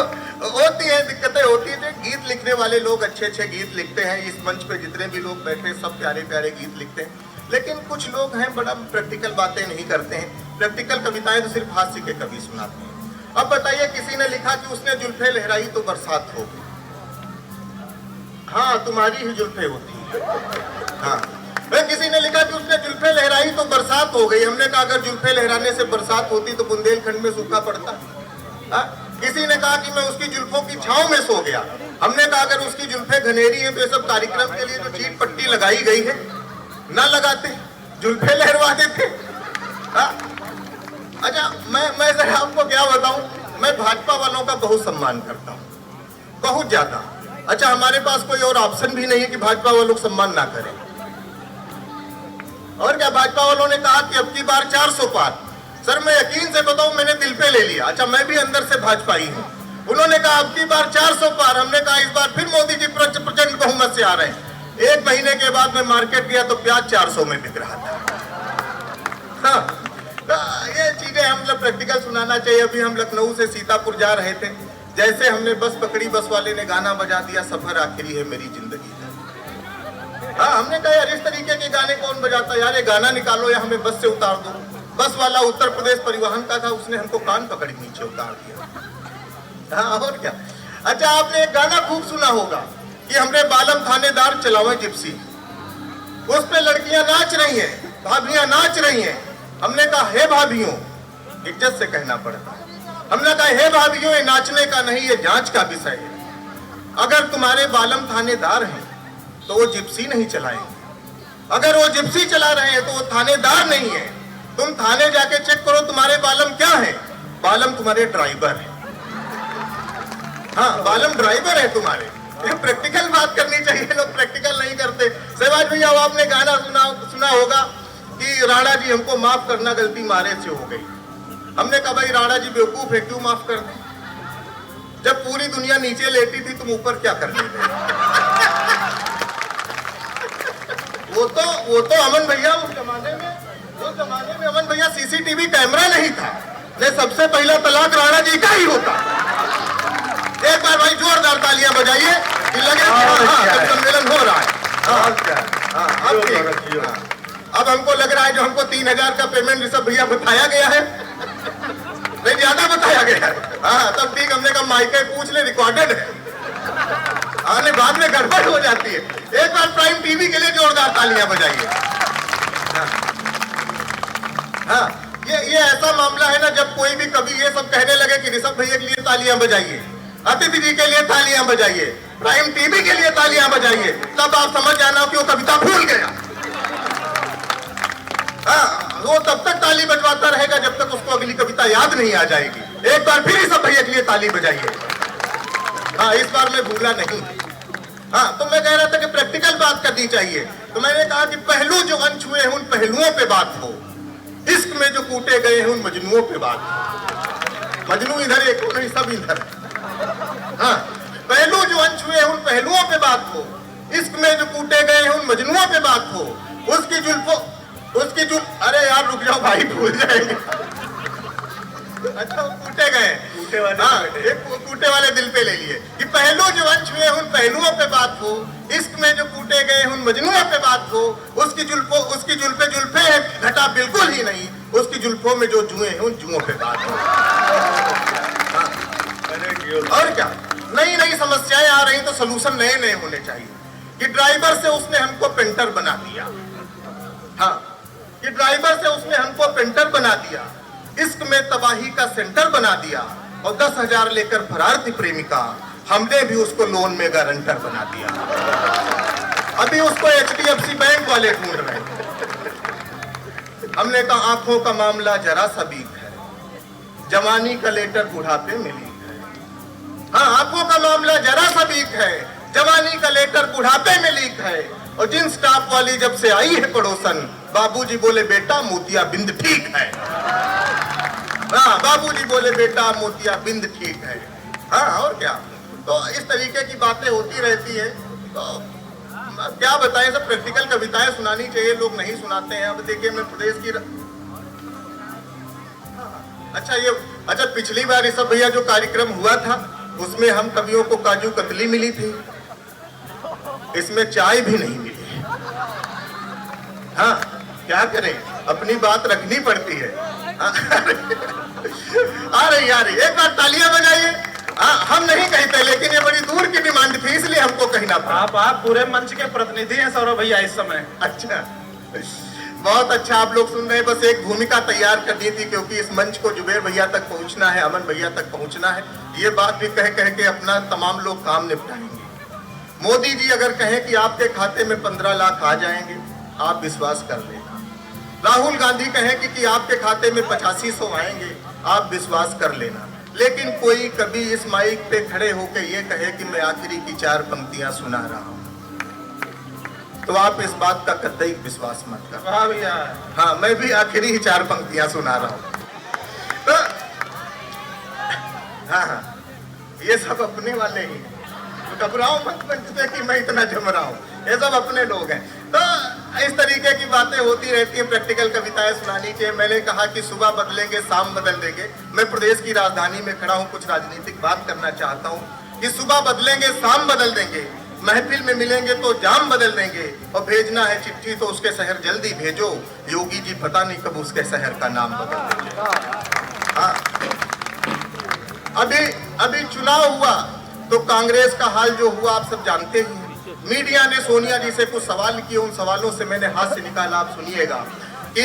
होती है, दिक्कतें होती है। गीत लिखने वाले लोग अच्छे अच्छे गीत लिखते हैं, इस मंच पे जितने भी लोग बैठे सब प्यारे प्यारे गीत लिखते हैं, लेकिन कुछ लोग हैं बड़ा प्रैक्टिकल बातें नहीं करते हैं। प्रैक्टिकल कविताएं तो सिर्फ हास्य के कवि सुनाते हैं। अब बताइए, किसी ने लिखा कि उसने जुल्फे लहराई तो बरसात हो गई। हाँ, तुम्हारी ही जुल्फे होती है। हाँ, किसी ने लिखा कि उसने जुल्फे लहराई तो बरसात हो गई। हमने कहा अगर जुल्फे लहराने से बरसात होती तो बुंदेलखंड में सूखा पड़ता। हाँ, किसी ने कहा कि मैं उसकी जुल्फों की छांव में सो गया। हमने कहा अगर उसकी जुल्फे घनेरी है तो ये सब कार्यक्रम के लिए जो चीट पट्टी लगाई गई है ना लगाते, जुल्फे लहरवा देते। अच्छा, मैं जरा आपको क्या बताऊं, मैं भाजपा वालों का बहुत सम्मान करता हूं, बहुत ज्यादा। अच्छा, हमारे पास कोई और ऑप्शन भी नहीं है कि भाजपा वालों को सम्मान ना करें। और क्या, भाजपा वालों ने कहा कि अब की बार 400 पार, सर मैं यकीन से बताऊं, मैंने दिल पे ले लिया। अच्छा मैं भी अंदर से भाजपाई हूँ। उन्होंने कहा अब की बार 400 पार, हमने कहा इस बार फिर मोदी जी प्रचंड बहुमत से आ रहे हैं। एक महीने के बाद मैं मार्केट गया तो प्याज 400 में बिक रहा था। हाँ, तो ये चीजें हम लोग प्रैक्टिकल सुनाना चाहिए। अभी हम लखनऊ से सीतापुर जा रहे थे, जैसे हमने बस पकड़ी, बस वाले ने गाना बजा दिया, सफर आखिरी है मेरी जिंदगी का। हाँ, हमने कहा यार इस तरीके के गाने कौन बजाता है यार, ये गाना निकालो या हमें बस से उतार दो। बस वाला उत्तर प्रदेश परिवहन का था, उसने हमको कान पकड़ी नीचे उतार दिया। हाँ और क्या। अच्छा आपने एक गाना खूब सुना होगा कि हमरे बालम थानेदार चलावे जिप्सी, उस पे लड़कियां नाच रही हैं, भाभियां नाच रही हैं। हमने कहा हे भाभियों, इज्जत से कहना पड़ता। हमने कहा हे भाभियों, ये नाचने का नहीं, ये जांच का विषय है। अगर तुम्हारे बालम थानेदार हैं तो वो जिप्सी नहीं चलाएंगे। अगर वो जिप्सी चला रहे हैं तो वो थानेदार नहीं है। तुम थाने जाके चेक करो तुम्हारे बालम क्या है। बालम तुम्हारे ड्राइवर है। हाँ, बालम ड्राइवर है तुम्हारे। ये प्रैक्टिकल बात करनी चाहिए, लोग प्रैक्टिकल नहीं करते। सहवाज भैया आपने गाना सुना होगा कि राणा जी हमको माफ करना, गलती मारे से हो गई। हमने कहा भाई राणा जी बेवकूफ है, क्यों माफ कर दें? जब पूरी दुनिया नीचे लेटी थी तुम ऊपर क्या कर रहे थे? वो तो अमन भैया उस जमाने में अमन भैया सीसीटीवी कैमरा नहीं था, नहीं सबसे पहला तलाक राणा जी का ही होता। एक बार भाई जोरदार तालियां बजाइए कि लगे सम्मेलन हो रहा है। अब हमको लग रहा है जो हमको 3000 का पेमेंट ऋषभ भैया बताया गया है, नहीं ज्यादा बताया गया है। हाँ तब ठीक, हमने कहा माइक पूछ ले, रिकॉर्डेड है, आने बाद में गड़बड़ हो जाती है। एक बार प्राइम टीवी के लिए जोरदार तालियां बजाइए। हाँ, ये ऐसा मामला है ना, जब कोई भी कभी ये सब कहने लगे कि ऋषभ भैया के लिए तालियां बजाइए, अतिथि जी के लिए तालियां बजाइए, प्राइम टीवी के लिए तालियां बजाइए, तब आप समझ जाना कि वो कविता भूल गया। हाँ, वो तब तक ताली बजवाता रहेगा जब तक उसको अगली कविता याद नहीं आ जाएगी। एक बार फिर ऋषभ भैया के लिए ताली बजाइए। हाँ, इस बार मैं भूला नहीं। हाँ, तो मैं कह रहा था कि प्रैक्टिकल बात करनी चाहिए। तो मैंने कहा कि पहलू जो अनछुए हैं उन पहलुओं पे बात हो, इश्क में जो कूटे गए हैं उन मजनुओं पे बात हो। मजनू इधर एक नहीं, सब इधर। हाँ, पहलू जो अनछुए हैं उन पहलुओं पे बात हो, इश्क में जो कूटे गए हैं उन मजनुओं पे बात हो। उसकी जुल्फों अरे यार रुक जाओ भाई, भूल जाएंगे। अच्छा, कूटे गए, कूटे वाले दिल पे ले लिए कि पहलू जो अनछुए उन पहलुओं पे बात हो, इश्क में जो कूटे गए उन मजनुओं पे बात हो। उसकी जुल्फे है घटा बिल्कुल ही नहीं, उसकी जुल्फों में जो जुए हैं उन जुओं पे बात हो। हाँ। और क्या, नई नई समस्याएं आ रही तो सलूशन नए नए होने चाहिए। कि ड्राइवर से उसने हमको पेंटर बना दिया। हाँ, कि ड्राइवर से उसने हमको पेंटर बना दिया, इश्क में तबाही का सेंटर बना दिया, और 10,000 लेकर फरार थी प्रेमिका, हमने भी उसको लोन में गारंटर बना दिया। अभी उसको HDFC बैंक वाले ढूंढ रहे हैं। हमने कहा आंखों का मामला जरा सा बीक है, जवानी का लेटर बुढ़ापे में लीक है। हाँ, आंखों का मामला जरा सा बीक है, जवानी का लेटर बुढ़ापे में लीक है। और जिन स्टाफ वाली जब से आई है पड़ोसन, बाबूजी बोले बेटा मोतिया बिंद ठीक है। हाँ, बाबूजी बोले बेटा मोतिया बिंद ठीक है। हाँ, और क्या। तो इस तरीके की बातें होती रहती है। तो क्या बताएं, सब प्रैक्टिकल कविताएं सुनानी चाहिए, लोग नहीं सुनाते हैं। अब देखिए मैं प्रदेश की अच्छा पिछली बार ऋषभ भैया जो कार्यक्रम हुआ था उसमें हम कवियों को काजू कतली मिली थी, इसमें चाय भी नहीं मिली। हाँ, क्या करें, अपनी बात रखनी पड़ती है। आ रही एक बार तालियां बजाइए। हम नहीं कहते, लेकिन ये बड़ी दूर की डिमांड थी इसलिए हमको कहना पड़ा। आप पूरे मंच के प्रतिनिधि हैं सौरभ भैया इस समय। अच्छा, बहुत अच्छा, आप लोग सुन रहे हैं। बस एक भूमिका तैयार करनी थी, क्योंकि इस मंच को जुबेर भैया तक पहुंचना है, अमन भैया तक पहुंचना है। ये बात भी कह के अपना तमाम लोग काम निपटाएंगे। मोदी जी अगर कहें कि आपके खाते में 15 लाख आ जाएंगे, आप विश्वास कर लेना। राहुल गांधी कहें कि आपके खाते में 8500 आएंगे, आप विश्वास कर लेना। लेकिन कोई कभी इस माइक पे खड़े होकर ये कहे कि मैं आखिरी की 4 पंक्तियां सुना रहा हूं, तो आप इस बात का कतई विश्वास मत करो। वाह भैया। हाँ, मैं भी आखिरी ही 4 पंक्तियां सुना रहा हूं। हाँ हाँ, ये सब अपने वाले ही हैं। तो घबराओ मत मंच पे कि मैं इतना जम रहा हूँ, ये सब अपने लोग हैं। तो इस तरीके की बातें होती रहती हैं, प्रैक्टिकल कविताएं सुनानी चाहिए। मैंने कहा कि सुबह बदलेंगे शाम बदल देंगे। मैं प्रदेश की राजधानी में खड़ा हूँ, कुछ राजनीतिक बात करना चाहता हूँ कि सुबह बदलेंगे शाम बदल देंगे, महफिल में मिलेंगे तो जाम बदल देंगे, और भेजना है चिट्ठी तो उसके शहर जल्दी भेजो, योगी जी पता नहीं कब उसके शहर का नाम बदल देंगे। हाँ, अभी चुनाव हुआ तो कांग्रेस का हाल जो हुआ आप सब जानते ही हैं। मीडिया ने सोनिया जी से कुछ सवाल किए, उन सवालों से मैंने हाथ से निकाला, आप सुनिएगा कि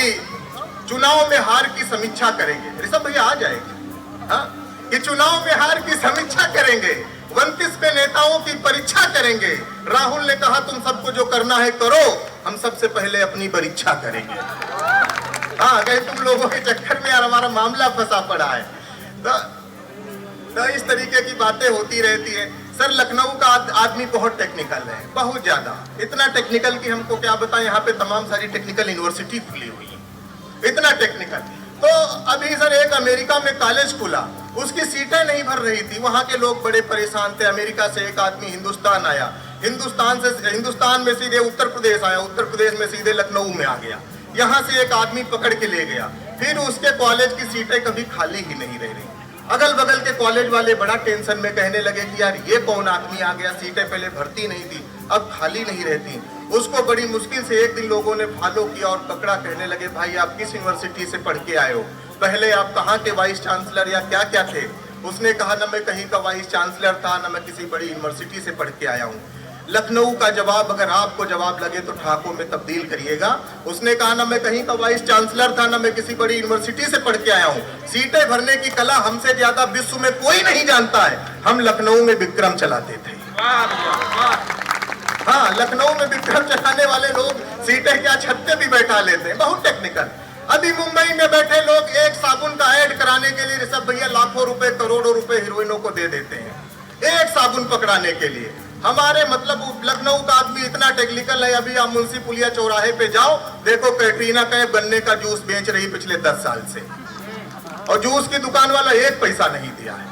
चुनाव में हार की समीक्षा करेंगे। ऋषभ भैया आ जाएंगे, हाँ, कि चुनाव में हार की समीक्षा करेंगे, 29 पे नेताओं की परीक्षा करेंगे। राहुल ने कहा तुम सबको जो करना है करो, हम सबसे पहले अपनी परीक्षा करेंगे। हाँ, कहीं तुम लोगों के चक्कर में यार हमारा मामला फंसा पड़ा है। तो इस तरीके की बातें होती रहती है। सर, लखनऊ का आदमी बहुत टेक्निकल है, बहुत ज्यादा, इतना टेक्निकल कि हमको क्या बताएं, यहाँ पे तमाम सारी टेक्निकल यूनिवर्सिटी खुली हुई है, इतना टेक्निकल। तो अभी सर एक अमेरिका में कॉलेज खुला, उसकी सीटें नहीं भर रही थी, वहां के लोग बड़े परेशान थे। अमेरिका से एक आदमी हिंदुस्तान आया, हिंदुस्तान में सीधे उत्तर प्रदेश आया, उत्तर प्रदेश में सीधे लखनऊ में आ गया, यहाँ से एक आदमी पकड़ के ले गया, फिर उसके कॉलेज की सीटें कभी खाली ही नहीं रह रही। अगल बगल के कॉलेज वाले बड़ा टेंशन में, कहने लगे कि यार ये कौन आदमी आ गया, सीटें पहले भरती नहीं थी अब खाली नहीं रहती। उसको बड़ी मुश्किल से एक दिन लोगों ने फॉलो किया और पकड़ा, कहने लगे भाई आप किस यूनिवर्सिटी से पढ़ के आए हो, पहले आप कहाँ के वाइस चांसलर या क्या क्या थे। उसने कहा न मैं कहीं का वाइस चांसलर था, न मैं किसी बड़ी यूनिवर्सिटी से पढ़ के आया हूँ। लखनऊ का जवाब अगर आपको जवाब लगे तो ठाकुर में तब्दील करिएगा। उसने कहा ना मैं कहीं का वाइस चांसलर था, ना मैं किसी बड़ी यूनिवर्सिटी से पढ़ के आया हूँ, सीटें भरने की कला हमसे ज्यादा विश्व में कोई नहीं जानता है, हम लखनऊ में विक्रम चलाते थे। हाँ, लखनऊ में विक्रम चलाने वाले लोग सीटें क्या छत्ते भी बैठा लेते हैं, बहुत टेक्निकल। अभी मुंबई में बैठे लोग एक साबुन का ऐड कराने के लिए ऋषभ भैया लाखों रुपए करोड़ों रुपए हीरोइनों को दे देते हैं, एक साबुन पकड़ाने के लिए। हमारे मतलब लखनऊ का आदमी इतना टेक्निकल है। अभी आप मुंशी पुलिया चौराहे पे जाओ, देखो कैटरीना कैफ गन्ने का जूस बेच रही पिछले 10 साल से, और जूस की दुकान वाला एक पैसा नहीं दिया है।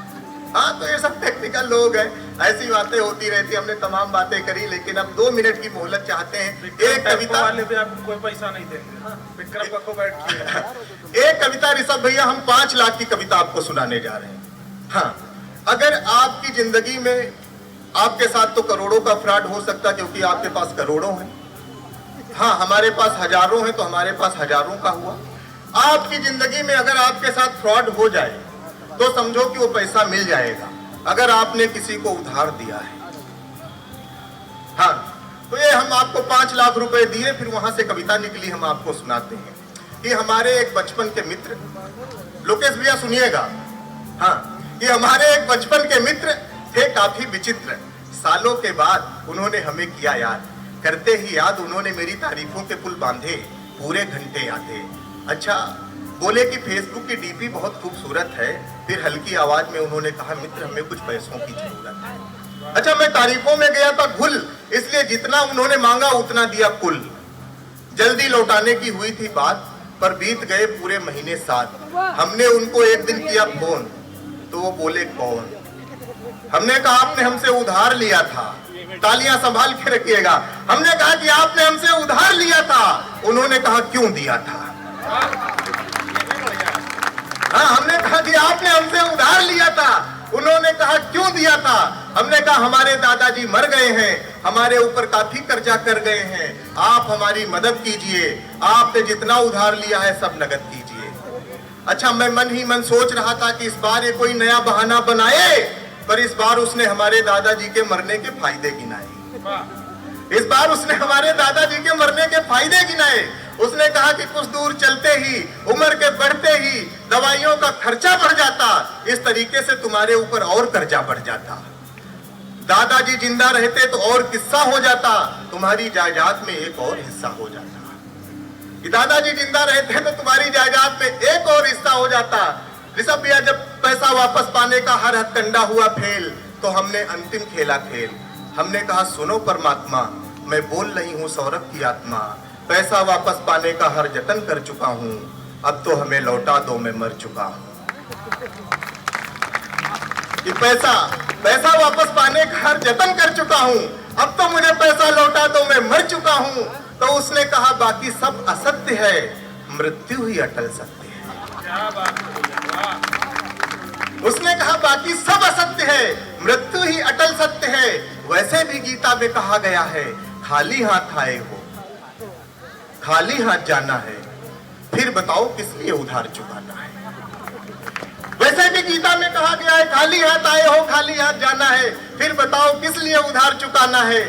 हाँ, तो ये सब टेक्निकल लोग हैं, ऐसी बातें होती रहती। हमने तमाम बातें करी, लेकिन अब 2 मिनट की मोहलत चाहते हैं। एक कविता वाले पे आपको कोई पैसा नहीं देंगे, विक्रम का को बैठ एक कविता ऋषभ भैया, हम 5 लाख की कविता आपको सुनाने जा रहे हैं। हाँ, अगर आपकी जिंदगी में, आपके साथ तो करोड़ों का फ्रॉड हो सकता है क्योंकि आपके पास करोड़ों हैं, हाँ हमारे पास हजारों हैं तो हमारे पास हजारों का हुआ। आपकी जिंदगी में अगर आपके साथ फ्रॉड हो जाए तो समझो कि वो पैसा मिल जाएगा अगर आपने किसी को उधार दिया है। हाँ, तो ये हम आपको 5 लाख रुपए दिए, फिर वहां से कविता निकली, हम आपको सुनाते हैं कि हमारे एक बचपन के मित्र, लोकेश भैया सुनिएगा, हाँ, कि हमारे एक बचपन के मित्र थे काफी विचित्र, सालों के बाद उन्होंने हमें किया याद, करते ही याद उन्होंने मेरी तारीफों के पुल बांधे, पूरे घंटे आते। अच्छा, बोले कि फेसबुक की डीपी बहुत खूबसूरत है, फिर हल्की आवाज में उन्होंने कहा मित्र हमें कुछ पैसों की जरूरत है। अच्छा, मैं तारीफों में गया था घुल, इसलिए जितना उन्होंने मांगा उतना दिया कुल। जल्दी लौटाने की हुई थी बात, पर बीत गए पूरे महीने 7। हमने उनको एक दिन किया फोन तो वो बोले कौन। हमने कहा आपने हमसे उधार लिया था, तालियां संभाल के रखिएगा। हमने कहा कि आपने हमसे उधार लिया था, उन्होंने कहा क्यों दिया था। हाँ, हमने कहा कि आपने हमसे उधार लिया था, उन्होंने कहा क्यों दिया था। हमने कहा हमारे दादाजी मर गए हैं, हमारे ऊपर काफी कर्जा कर गए हैं, आप हमारी मदद कीजिए, आपने जितना उधार लिया है सब नगद कीजिए। अच्छा, मैं मन ही मन सोच रहा था कि इस बार ये कोई नया बहाना बनाए, पर इस बार उसने हमारे दादाजी के मरने के फायदे गिनाए। इस बार उसने हमारे दादाजी के मरने के फायदे गिनाए। उसने कहा कि कुछ दूर चलते ही, उम्र के बढ़ते ही दवाइयों का खर्चा बढ़ जाता, इस तरीके से तुम्हारे ऊपर और कर्जा बढ़ जाता। दादाजी जिंदा रहते तो और किस्सा हो जाता, तुम्हारी जायदाद में एक और हिस्सा हो जाता। दादाजी जिंदा रहते तो तुम्हारी जायदाद में एक और हिस्सा हो जाता। ऋषभ भैया, जब पैसा वापस पाने का हर हथकंडा हुआ फेल, तो हमने अंतिम खेला खेल। हमने कहा सुनो परमात्मा, मैं बोल रही हूँ सौरभ की आत्मा, पैसा वापस पाने का हर जतन कर चुका हूँ, अब तो हमें लौटा दो मैं मर चुका हूँ। कि पैसा वापस पाने का हर जतन कर चुका हूँ, अब तो मुझे पैसा लौटा दो, मैं मर चुका हूँ। तो उसने कहा बाकी सब असत्य है, मृत्यु ही अटल सत्य है। क्या बात है, वाह। उसने कहा बाकी सब असत्य है, मृत्यु ही अटल सत्य है। वैसे भी गीता में कहा गया है, खाली हाथ आए हो, खाली हाथ जाना है, फिर बताओ किस लिए उधार चुकाना है। वैसे भी गीता में कहा गया है, खाली हाथ आए हो, खाली हाथ जाना है, फिर बताओ किस लिए उधार चुकाना है।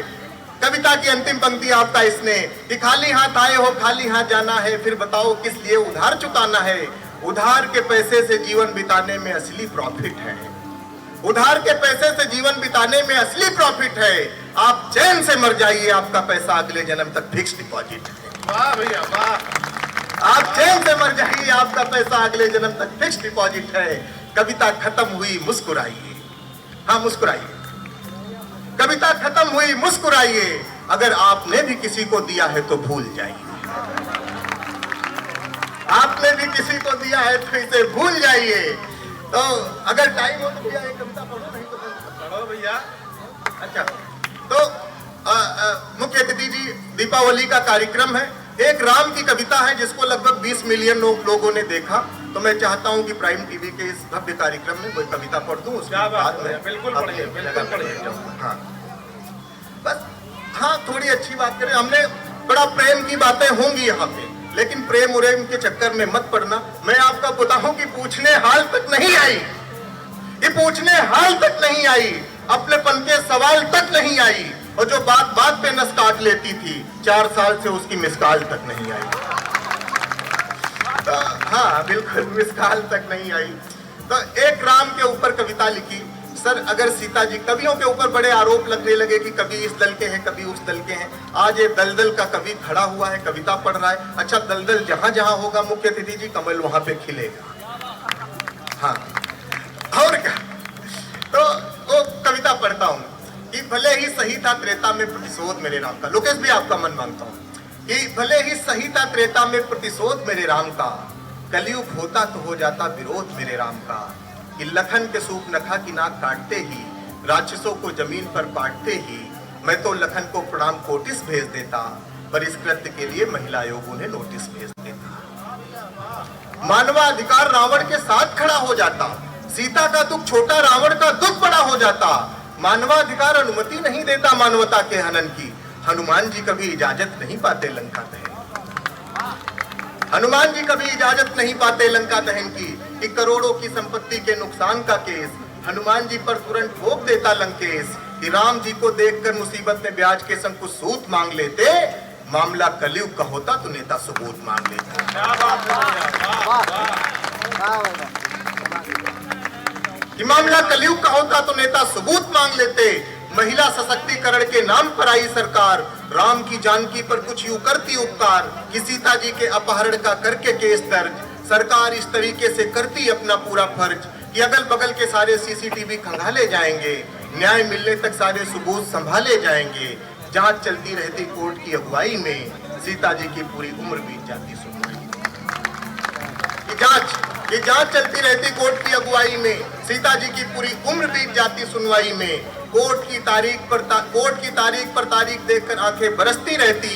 कविता की अंतिम पंक्ति आपका इसने कि खाली हाथ आए हो, खाली हाथ जाना है, फिर बताओ किस लिए उधार चुकाना है। उधार के पैसे से जीवन बिताने में असली प्रॉफिट है, उधार के पैसे से जीवन बिताने में असली प्रॉफिट है। आप चैन से मर जाइए, आपका पैसा अगले जन्म तक फिक्स डिपॉजिट है। वाह भैया वाह। आप चैन से मर जाइए, आपका पैसा अगले जन्म तक फिक्स डिपॉजिट है। कविता खत्म हुई, मुस्कुराइए, हाँ मुस्कुराइए। कविता खत्म हुई, मुस्कुराइए। अगर आपने भी किसी को दिया है तो भूल जाइए, आपने भी किसी को दिया है तो इसे भूल जाइए। तो अगर टाइम हो तो भैया एक कविता पढ़ो, नहीं तो पढ़ो भैया। अच्छा, तो मुख्य अतिथि जी, दीपावली का कार्यक्रम है, एक राम की कविता है जिसको लगभग 20 मिलियन लोगों ने देखा। तो मैं चाहता हूं कि प्राइम टीवी के इस भव्य कार्यक्रम में कोई कविता पढ़ दूं, उसके क्या बात बाद है, में बिल्कुल अपनी पढ़िए, जगह बिल्कुल पर पढ़िए। बैठ जाऊंगा। हाँ बस, हाँ थोड़ी अच्छी बात करें। हमने बड़ा प्रेम की बातें होंगी यहाँ पे, लेकिन प्रेम उरेम के चक्कर में मत पड़ना। मैं आपका बताऊं कि पूछने हाल तक नहीं आई, ये पूछने हाल तक नहीं आई, अपनेपन के सवाल तक नहीं आई, और जो बात बात पे नस काट लेती थी, 4 साल से उसकी मिसकाल तक नहीं आई। तो हाँ बिल्कुल, मिसकाल तक नहीं आई। तो एक राम के ऊपर कविता लिखी। सर अगर सीता जी, कवियों के ऊपर बड़े आरोप लगने लगे कि कभी इस दल के हैं, कभी उस दल के हैं। आज ये दलदल का कवि खड़ा हुआ है, कविता पढ़ रहा है। अच्छा, दलदल जहां जहां होगा मुख्य अतिथि जी, कमल वहां पे खिलेगा। हाँ और क्या। तो वो कविता पढ़ता हूँ कि भले ही सही था त्रेता में प्रतिशोध मेरे राम का। लोकेश भी आपका मन मांगता हूँ कि भले ही सही था त्रेता में प्रतिशोध मेरे राम का, कलयुग होता तो हो जाता विरोध मेरे राम का। कि लखन के सूप नखा की नाक काटते ही, राक्षसों को जमीन पर बांटते ही, मैं तो लखन को प्रणाम कोटिस भेज देता, पर इस कृत्य के लिए महिला आयोग उन्हें नोटिस भेज देता। मानवाधिकार रावण के साथ खड़ा हो जाता, सीता का दुख छोटा, रावण का दुख बड़ा हो जाता। मानवाधिकार अनुमति नहीं देता मानवता के हनन की, हनुमान जी कभी इजाजत नहीं पाते लंका दहन। हनुमान जी कभी इजाजत नहीं पाते लंका दहन की। कि करोड़ों की संपत्ति के नुकसान का केस हनुमान जी पर तुरंत ठोक देता लंकेश। कि राम जी को देखकर मुसीबत में ब्याज के संग कुछ सूद मांग लेते, मामला कलयुग का होता तो नेता सबूत मांग लेते। क्या बात है भैया, वाह वाह। कि मामला कलयुग का होता तो नेता सबूत मांग लेते। महिला सशक्तिकरण के नाम पर आई सरकार, राम की जानकी पर कुछ यूं करती उपकार। कि सीता जी के अपहरण का करके केस दर्ज, सरकार इस तरीके से करती अपना पूरा फर्ज। कि अगल बगल के सारे सीसीटीवी खंगाले जाएंगे, न्याय मिलने तक सारे सबूत संभाले जाएंगे। जांच चलती रहती कोर्ट की अगुवाई में, सीता जी की पूरी उम्र बीत जाती सुनवाई। ये जांच चलती रहती कोर्ट की अगुवाई में, सीता जी की पूरी उम्र बीत जाती सुनवाई में। कोर्ट की तारीख पर तारीख देखकर आंखें बरसती रहती,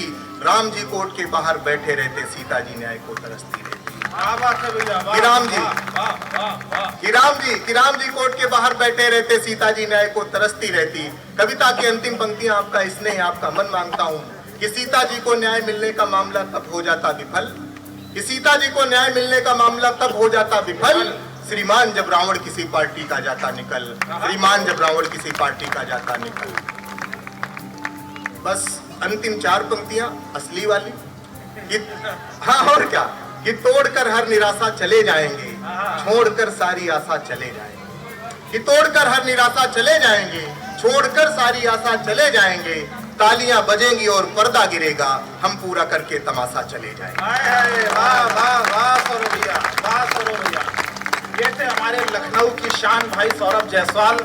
राम जी कोर्ट के बाहर बैठे रहते, सीता जी न्याय को तरसती रहती। क्या बात है भैया, वाह, कि राम जी, वाह, वाह, वाह। कि राम जी कोर्ट के बाहर बैठे रहते, सीता जी न्याय को तरसती रहती। कविता की अंतिम पंक्तियां आपका स्नेह, आपका मन मांगता हूँ कि सीता जी को न्याय मिलने का मामला तब हो जाता विफल, कि सीता जी को न्याय मिलने का मामला तब हो जाता विफल, श्रीमान जब रावण किसी पार्टी का जाता निकल, श्रीमान जब रावण किसी पार्टी का जाता निकल। बस अंतिम 4 पंक्तियां असली वाली कि हाँ और क्या, कि तोड़कर हर निराशा चले जाएंगे, छोड़कर सारी आशा चले जाएंगे। कि तोड़कर हर निराशा चले जाएंगे, छोड़कर सारी आशा चले जाएंगे। तालियां बजेंगी और पर्दा गिरेगा, हम पूरा करके तमाशा चले जाएंगे। हाय हाय, वाह वाह वाह सौरभ भैया, वाह सौरभ भैया। ये थे हमारे लखनऊ की शान भाई सौरभ जायसवाल।